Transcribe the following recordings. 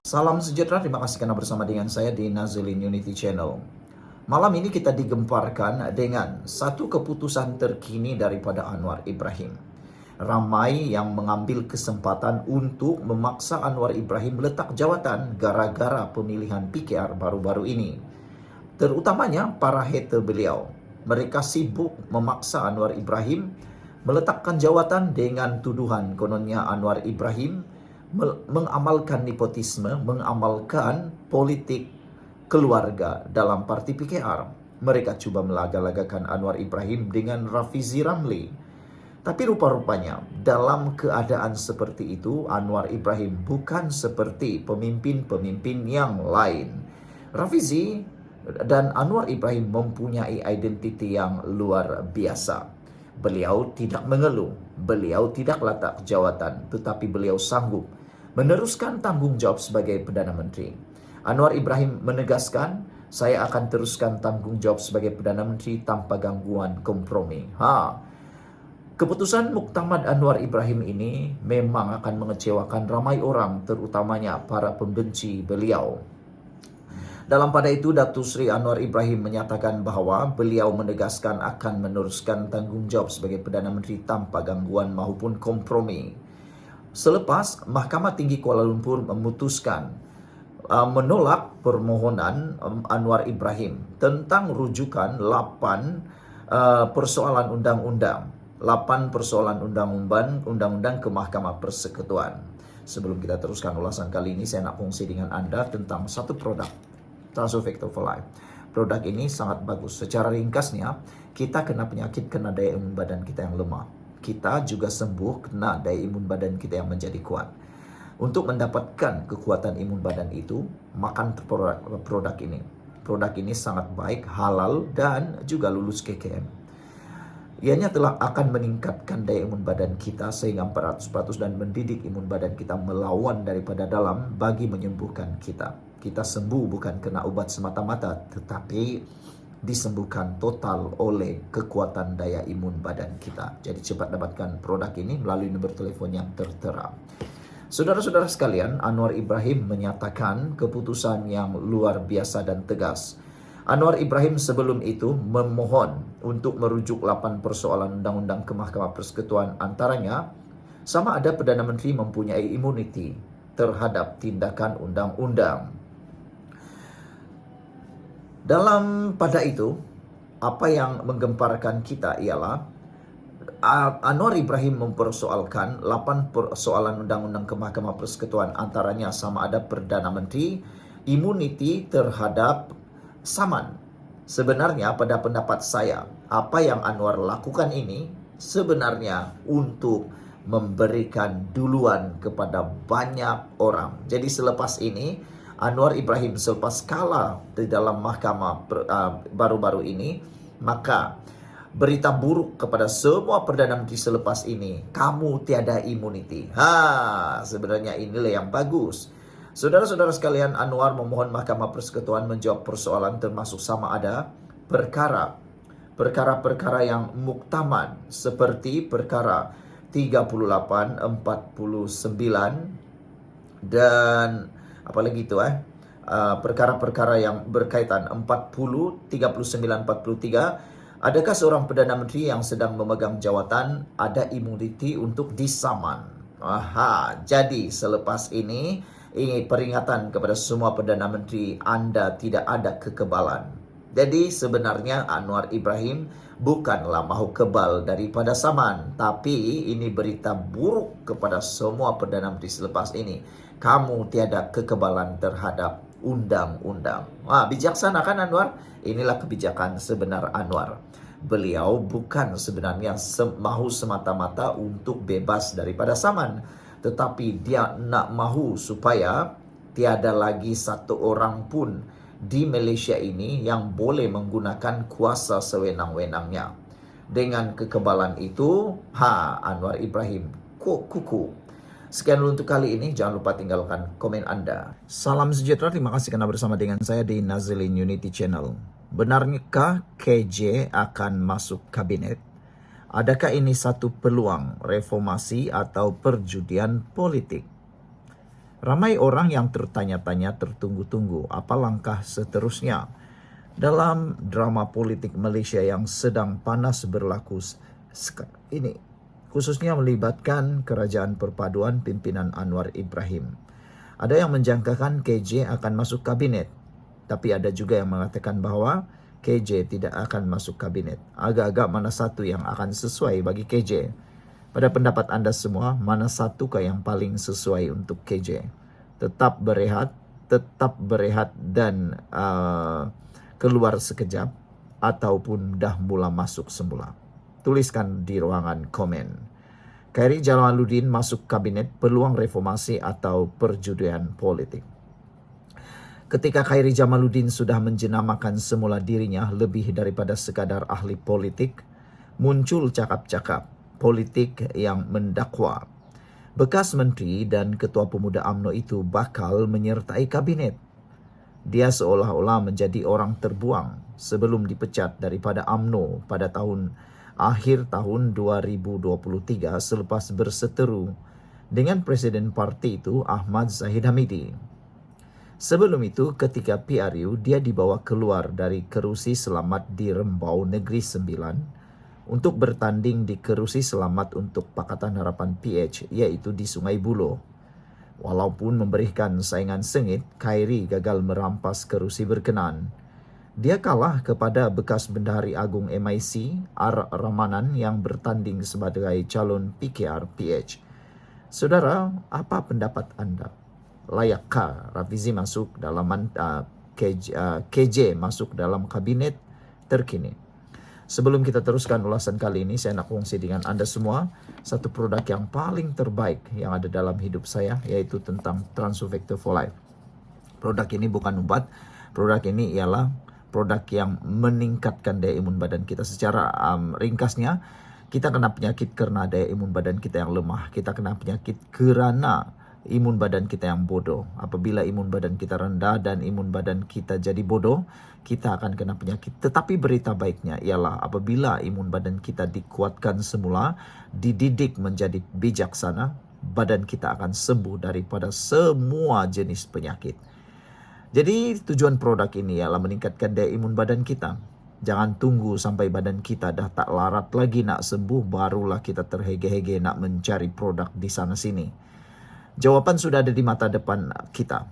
Salam sejahtera, terima kasih karena bersama dengan saya di Nazilin Unity Channel. Malam ini kita digemparkan dengan satu keputusan terkini daripada Anwar Ibrahim. Ramai yang mengambil kesempatan untuk memaksa Anwar Ibrahim meletak jawatan gara-gara pemilihan PKR baru-baru ini. Terutamanya para hater beliau. Mereka sibuk memaksa Anwar Ibrahim meletakkan jawatan dengan tuduhan kononnya Anwar Ibrahim mengamalkan nepotisme, mengamalkan politik keluarga dalam parti PKR. Mereka cuba melaga-lagakan Anwar Ibrahim dengan Rafizi Ramli. Tapi rupa-rupanya dalam keadaan seperti itu, Anwar Ibrahim bukan seperti pemimpin-pemimpin yang lain. Rafizi dan Anwar Ibrahim mempunyai identiti yang luar biasa. Beliau tidak mengeluh, beliau tidak letak jawatan, tetapi beliau sanggup meneruskan tanggung jawab sebagai Perdana Menteri. Anwar Ibrahim menegaskan, saya akan teruskan tanggung jawab sebagai Perdana Menteri tanpa gangguan kompromi. Keputusan Muktamad Anwar Ibrahim ini memang akan mengecewakan ramai orang, terutamanya para pembenci beliau. Dalam pada itu, Datuk Seri Anwar Ibrahim menyatakan bahawa beliau menegaskan akan meneruskan tanggung jawab sebagai Perdana Menteri tanpa gangguan maupun kompromi. Selepas Mahkamah Tinggi Kuala Lumpur memutuskan menolak permohonan Anwar Ibrahim tentang rujukan 8 persoalan undang-undang, 8 persoalan undang-undang ke Mahkamah Persekutuan. Sebelum kita teruskan ulasan kali ini, saya nak kongsi dengan anda tentang satu produk, Transfer Factor for Life. Produk ini sangat bagus. Secara ringkasnya, kita kena penyakit, kena daya imun badan kita yang lemah. Kita juga sembuh kena daya imun badan kita yang menjadi kuat. Untuk mendapatkan kekuatan imun badan itu, makan produk ini. Produk ini sangat baik, halal, dan juga lulus KKM. Ianya telah akan meningkatkan daya imun badan kita sehingga 400% dan mendidik imun badan kita melawan daripada dalam bagi menyembuhkan kita. Kita sembuh bukan kena ubat semata-mata, tetapi disembuhkan total oleh kekuatan daya imun badan kita. Jadi cepat dapatkan produk ini melalui nombor telefon yang tertera. Saudara-saudara sekalian, Anwar Ibrahim menyatakan keputusan yang luar biasa dan tegas. Anwar Ibrahim sebelum itu memohon untuk merujuk 8 persoalan undang-undang ke Mahkamah Persekutuan, antaranya sama ada Perdana Menteri mempunyai imuniti terhadap tindakan undang-undang. Dalam pada itu, apa yang menggemparkan kita ialah Anwar Ibrahim mempersoalkan 8 persoalan undang-undang ke Mahkamah Persekutuan, antaranya sama ada Perdana Menteri imuniti terhadap saman. Sebenarnya pada pendapat saya, apa yang Anwar lakukan ini sebenarnya untuk memberikan duluan kepada banyak orang. Jadi selepas ini, Anwar Ibrahim selepas kalah di dalam mahkamah baru-baru ini, maka berita buruk kepada semua Perdana Menteri selepas ini, kamu tiada imuniti. Sebenarnya inilah yang bagus. Saudara-saudara sekalian, Anwar memohon Mahkamah Persekutuan menjawab persoalan termasuk sama ada perkara-perkara yang muktamad seperti perkara 38, 49 dan apalagi itu perkara-perkara yang berkaitan 40, 39, 43. Adakah seorang Perdana Menteri yang sedang memegang jawatan ada imuniti untuk disaman? Jadi selepas ini peringatan kepada semua Perdana Menteri, Anda tidak ada kekebalan. Jadi sebenarnya Anwar Ibrahim bukanlah mahu kebal daripada saman, tapi ini berita buruk kepada semua Perdana Menteri selepas ini. Kamu tiada kekebalan terhadap undang-undang. Bijaksana kan Anwar? Inilah kebijakan sebenar Anwar. Beliau bukan sebenarnya mahu semata-mata untuk bebas daripada saman, tetapi dia nak mahu supaya tiada lagi satu orang pun di Malaysia ini yang boleh menggunakan kuasa sewenang-wenangnya. Dengan kekebalan itu, Anwar Ibrahim kuku. Sekian dulu untuk kali ini. Jangan lupa tinggalkan komen Anda. Salam sejahtera. Terima kasih karena bersama dengan saya di Nazilin Unity Channel. Benarkah KJ akan masuk kabinet? Adakah ini satu peluang reformasi atau perjudian politik? Ramai orang yang tertanya-tanya tertunggu-tunggu apa langkah seterusnya dalam drama politik Malaysia yang sedang panas berlaku ini, khususnya melibatkan kerajaan perpaduan pimpinan Anwar Ibrahim. Ada yang menjangkakan KJ akan masuk kabinet, tapi ada juga yang mengatakan bahwa KJ tidak akan masuk kabinet. Agak-agak mana satu yang akan sesuai bagi KJ? Pada pendapat anda semua, mana satukah yang paling sesuai untuk KJ? Tetap berehat dan keluar sekejap, ataupun dah mula masuk semula? Tuliskan di ruangan komen. Khairi Jamaluddin masuk kabinet, peluang reformasi atau perjudian politik? Ketika Khairi Jamaluddin sudah menjenamakan semula dirinya lebih daripada sekadar ahli politik, muncul cakap-cakap politik yang mendakwa bekas menteri dan ketua pemuda UMNO itu bakal menyertai kabinet. Dia seolah-olah menjadi orang terbuang sebelum dipecat daripada UMNO pada akhir tahun 2023 selepas berseteru dengan Presiden parti itu Ahmad Zahid Hamidi. Sebelum itu, ketika PRU, dia dibawa keluar dari kerusi selamat di Rembau Negeri Sembilan untuk bertanding di kerusi selamat untuk Pakatan Harapan PH, iaitu di Sungai Buloh. Walaupun memberikan saingan sengit, Khairi gagal merampas kerusi berkenan. Dia kalah kepada bekas Bendahari Agung MIC, R. Ramanan, yang bertanding sebagai calon PKR PH. Saudara, apa pendapat anda? Layakkah Rafizi masuk dalam KJ masuk dalam kabinet terkini? Sebelum kita teruskan ulasan kali ini, saya nak kongsi dengan anda semua satu produk yang paling terbaik yang ada dalam hidup saya, yaitu tentang Transuvector for Life. Produk ini bukan obat, produk ini ialah produk yang meningkatkan daya imun badan kita. Secara ringkasnya, kita kena penyakit karena daya imun badan kita yang lemah. Kita kena penyakit kerana imun badan kita yang bodoh. Apabila imun badan kita rendah dan imun badan kita jadi bodoh, kita akan kena penyakit. Tetapi berita baiknya ialah apabila imun badan kita dikuatkan semula, dididik menjadi bijaksana, badan kita akan sembuh daripada semua jenis penyakit. Jadi tujuan produk ini ialah meningkatkan daya imun badan kita. Jangan tunggu sampai badan kita dah tak larat lagi nak sembuh, barulah kita terhege-hege nak mencari produk di sana sini. Jawapan sudah ada di mata depan kita.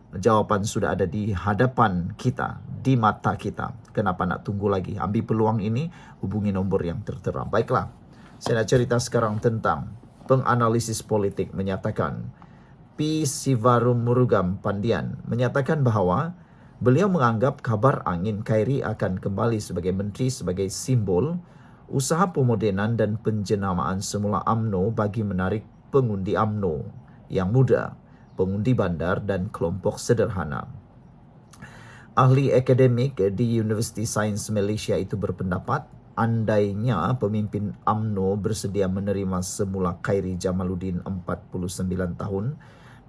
Jawapan sudah ada di hadapan kita, di mata kita. Kenapa nak tunggu lagi? Ambil peluang ini, hubungi nombor yang tertera. Baiklah, saya nak cerita sekarang tentang penganalisis politik menyatakan, P. Sivarumurugam Pandian menyatakan bahawa beliau menganggap kabar angin Khairi akan kembali sebagai menteri sebagai simbol usaha pemodenan dan penjenamaan semula UMNO bagi menarik pengundi UMNO yang muda, pengundi bandar dan kelompok sederhana. Ahli akademik di Universiti Sains Malaysia itu berpendapat, andainya pemimpin UMNO bersedia menerima semula Khairi Jamaluddin 49 tahun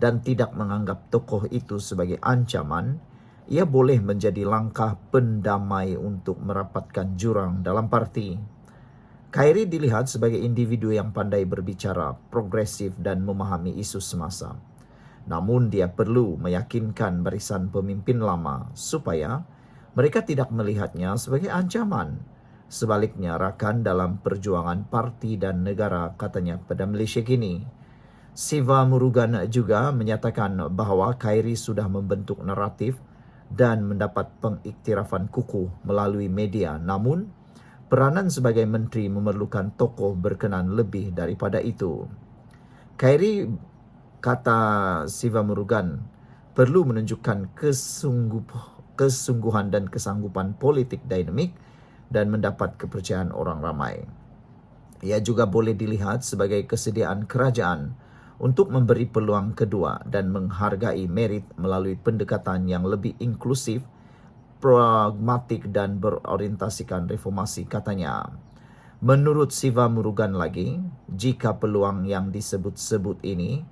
dan tidak menganggap tokoh itu sebagai ancaman, ia boleh menjadi langkah pendamai untuk merapatkan jurang dalam parti. Khairi dilihat sebagai individu yang pandai berbicara, progresif dan memahami isu semasa. Namun dia perlu meyakinkan barisan pemimpin lama supaya mereka tidak melihatnya sebagai ancaman. Sebaliknya, rakan dalam perjuangan parti dan negara, katanya pada Malaysia kini. Sivamurugan juga menyatakan bahawa Khairi sudah membentuk naratif dan mendapat pengiktirafan kukuh melalui media. Namun, peranan sebagai menteri memerlukan tokoh berkenan lebih daripada itu. Khairi, kata Sivamurugan, perlu menunjukkan kesungguhan dan kesanggupan politik dinamik dan mendapat kepercayaan orang ramai. Ia juga boleh dilihat sebagai kesediaan kerajaan untuk memberi peluang kedua dan menghargai merit melalui pendekatan yang lebih inklusif, pragmatik dan berorientasikan reformasi, katanya. Menurut Sivamurugan lagi, jika peluang yang disebut-sebut ini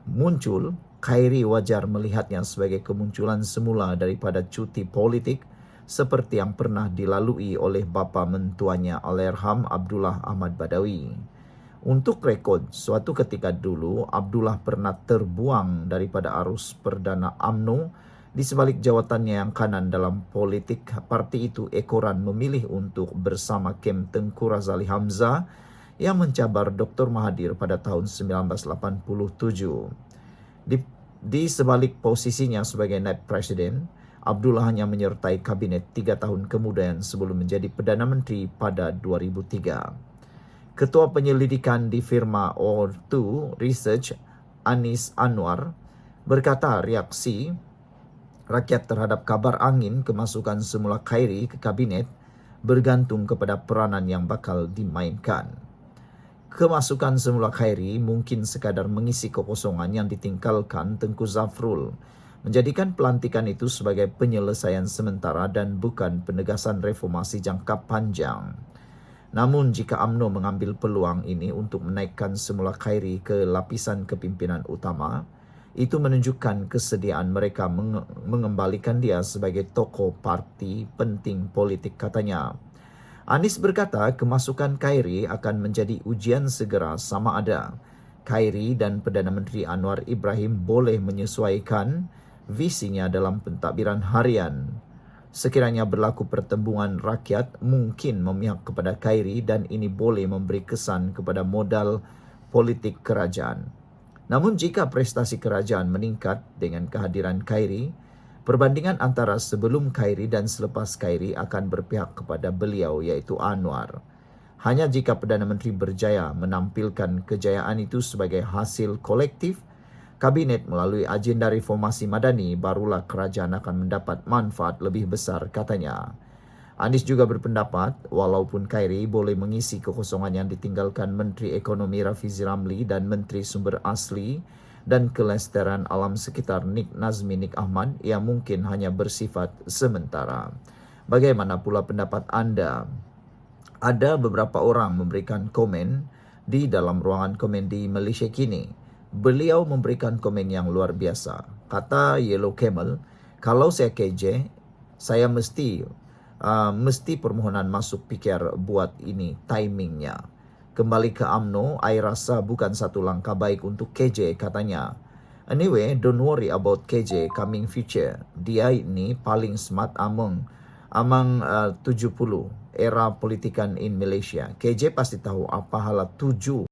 muncul, Khairi wajar melihatnya sebagai kemunculan semula daripada cuti politik seperti yang pernah dilalui oleh bapa mentuanya Allahyarham Abdullah Ahmad Badawi. Untuk rekod, suatu ketika dulu Abdullah pernah terbuang daripada arus perdana UMNO di sebalik jawatannya yang kanan dalam politik parti itu. Ekoran memilih untuk bersama kem Tengku Razali Hamzah yang mencabar Dr. Mahathir pada tahun 1987. Di sebalik posisinya sebagai naib presiden, Abdullah hanya menyertai kabinet 3 tahun kemudian sebelum menjadi Perdana Menteri pada 2003. Ketua penyelidikan di firma O2 Research, Anis Anwar, berkata reaksi rakyat terhadap kabar angin kemasukan semula Khairi ke kabinet bergantung kepada peranan yang bakal dimainkan. Kemasukan semula Khairi mungkin sekadar mengisi kekosongan yang ditinggalkan Tengku Zafrul, menjadikan pelantikan itu sebagai penyelesaian sementara dan bukan penegasan reformasi jangka panjang. Namun jika UMNO mengambil peluang ini untuk menaikkan semula Khairi ke lapisan kepimpinan utama, itu menunjukkan kesediaan mereka mengembalikan dia sebagai tokoh parti penting politik, katanya. Anis berkata kemasukan Khairi akan menjadi ujian segera sama ada Khairi dan Perdana Menteri Anwar Ibrahim boleh menyesuaikan visinya dalam pentadbiran harian. Sekiranya berlaku pertembungan rakyat mungkin memihak kepada Khairi dan ini boleh memberi kesan kepada modal politik kerajaan. Namun jika prestasi kerajaan meningkat dengan kehadiran Khairi, perbandingan antara sebelum Khairi dan selepas Khairi akan berpihak kepada beliau, iaitu Anwar. Hanya jika Perdana Menteri berjaya menampilkan kejayaan itu sebagai hasil kolektif kabinet melalui agenda reformasi madani, barulah kerajaan akan mendapat manfaat lebih besar, katanya. Anis juga berpendapat walaupun Khairi boleh mengisi kekosongan yang ditinggalkan Menteri Ekonomi Rafizi Ramli dan Menteri Sumber Asli dan Kelestarian Alam Sekitar Nik Nazmi Nik Ahmad, yang mungkin hanya bersifat sementara. Bagaimana pula pendapat anda? Ada beberapa orang memberikan komen di dalam ruangan komen di Malaysia kini. Beliau memberikan komen yang luar biasa. Kata Yellow Camel, kalau saya KJ, saya mesti permohonan masuk fikir buat ini timingnya. Kembali ke UMNO, I rasa bukan satu langkah baik untuk KJ, katanya. Anyway, don't worry about KJ coming future. Dia ini paling smart among 70 era politikan in Malaysia. KJ pasti tahu apa hala tuju